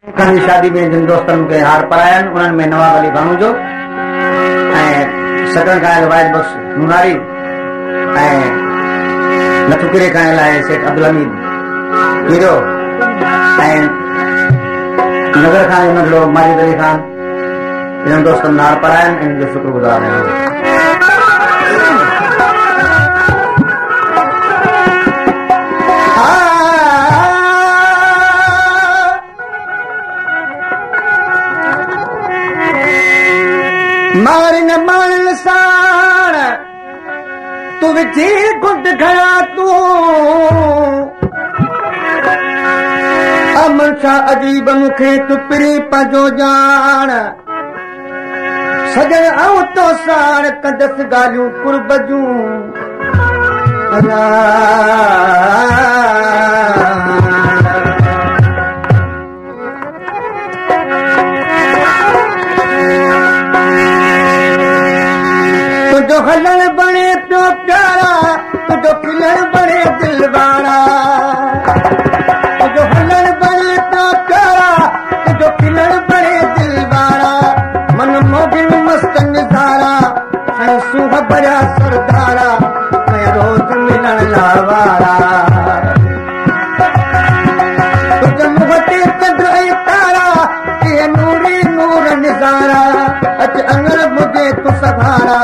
कहीं शादी में जिन दोस्तन के हार परायन उन्हनि में नवाब अली भाणू जो सगन खाइण वाहिद बख्श नूनारी नथुकिरे खाइण लाइ सेठ अब्दुल हमीद हीरो नगर खान जो माजिद अली खान इन दोस्तन हार परायन इन जो शुक्रगुजार आहियां। मारन मारन साण तू विची गुट खड़ा तू अमन छा अजीब मूंखे तू पिरी पंहिंजो ॼाण सजण आऊं तो साण कंदसि ॻाल्हियूं कुर्ब जूं तुझो हलण बणे पियो प्यारा तुझो खिलण बणे दिलवारा तुझो हलण बणे पियो प्यारा तुझो खिलण बणे दिलवारा मन मोगिन मस्त निज़ारा ऐं सूह भरिया सरदारा ऐं रोज़ मिलण लावारा तुझे मुंहं ते चंद्र ऐं तारा इहे नूरी नूर निज़ारा अच अंगण मुझे तूं सहारा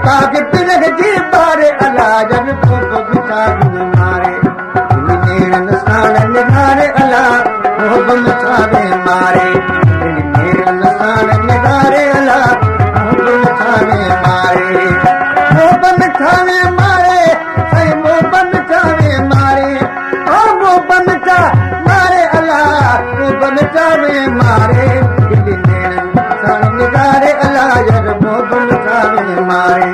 ताकि तिलक जी पारे अला जब खूब बिचारू मारे नेरन साण निगारे अला खूब मचावे मारे नेरन साण निगारे अला खूब मचावे मारे खूब मचावे मारे सही खूब मचावे मारे ओ खूब मचा मारे अला खूब मचावे मारे नेरन साण निगारे अला जब खूब मचावे मारे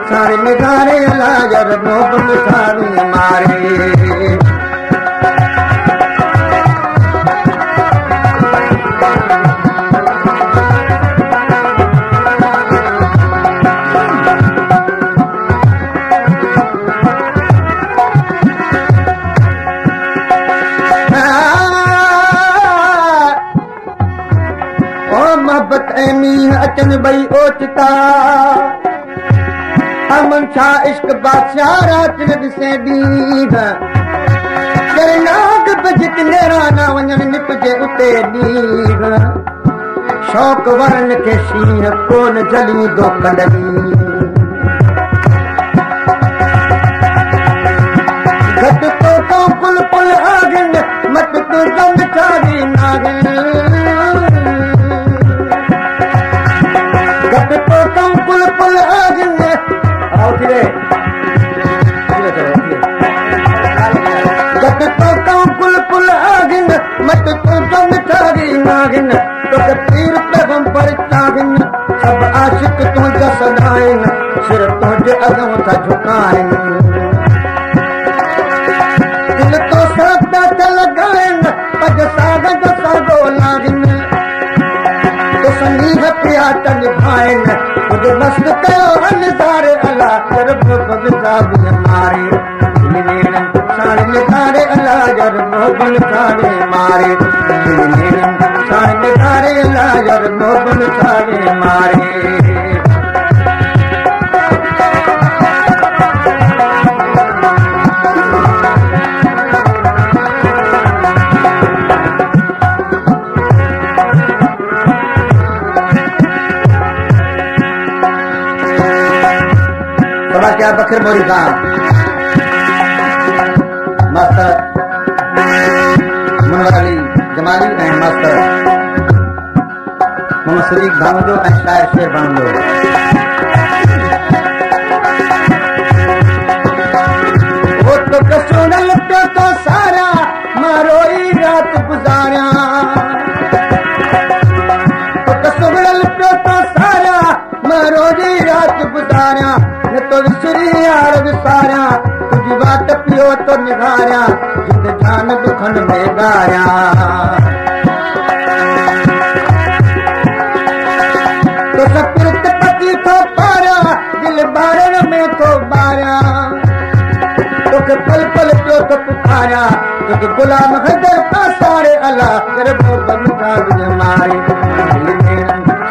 सारे निगारे अला जर मोब सारे मारे ओ मोहब्बत ऐं मींहं अचनि ॿई ओचिता अमन छा इश्क बादशाह रात न ॾिसे ॾींहं नाग बजट नेराना वञण निपजे उते ॾींहं शौक़ वरन खे शींहं कोन जलींदो कॾहिं घटि तो तूं पुल पुल आगिन मत तूं जंग चारी नागिन घटि तो तूं पुल पुल आगिन घट तो कऊं पुल पुल आगिन मत तूं जंग चारी नागिन तोखे पीर पैगंबर चागिन सभु आशिक तुंहिंजा सदाइनि सिर तुंहिंजे अॻियां था झुकाइनि दिल तो सादा त लॻाइनि पज साग जो सागो लागिन तो सनीह पिया त निभाइनि मुंहिंजो मस्त कयो हलदारे अला जर मोब साबिन मारे नेरन साण निगारे अला जर मोब सारे मारे नेरन साण निगारे अला जर मोब सारे मारे क्या बकर मोरी Khan master Manwar Ali Jamali and master Mohammad Sadiq Bhango and शायर शेर भांगो वो तो कसोनल पे तो सारा मारोई रात गुजारा तो कसोनल पे तो सारा मारोई रात गुजारा तो विसरी यार विसारिया तुझी बात पियो तो निगारिया जिंद जान दुखन में गारिया तो सपिरत पति तो पारिया दिल बारन में तो बारिया तो के पल पल पियो तो पुकारिया तो गुलाम हैदर का सारे अला जर मोहब मिठावे मारे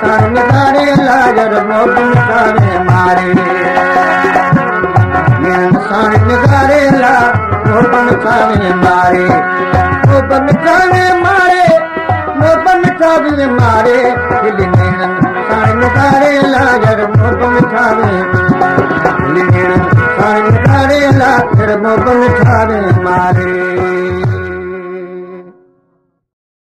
सारे निकारे ला जर मोहब मिठावे मारे सारे निकारे ला मोहब मिठावे मारे मोहब मिठावे मारे मोहब मिठावे मारे सारे निकारे ला जर मोहब मिठावे सारे निकारे ला जर मोहब मिठावे मारे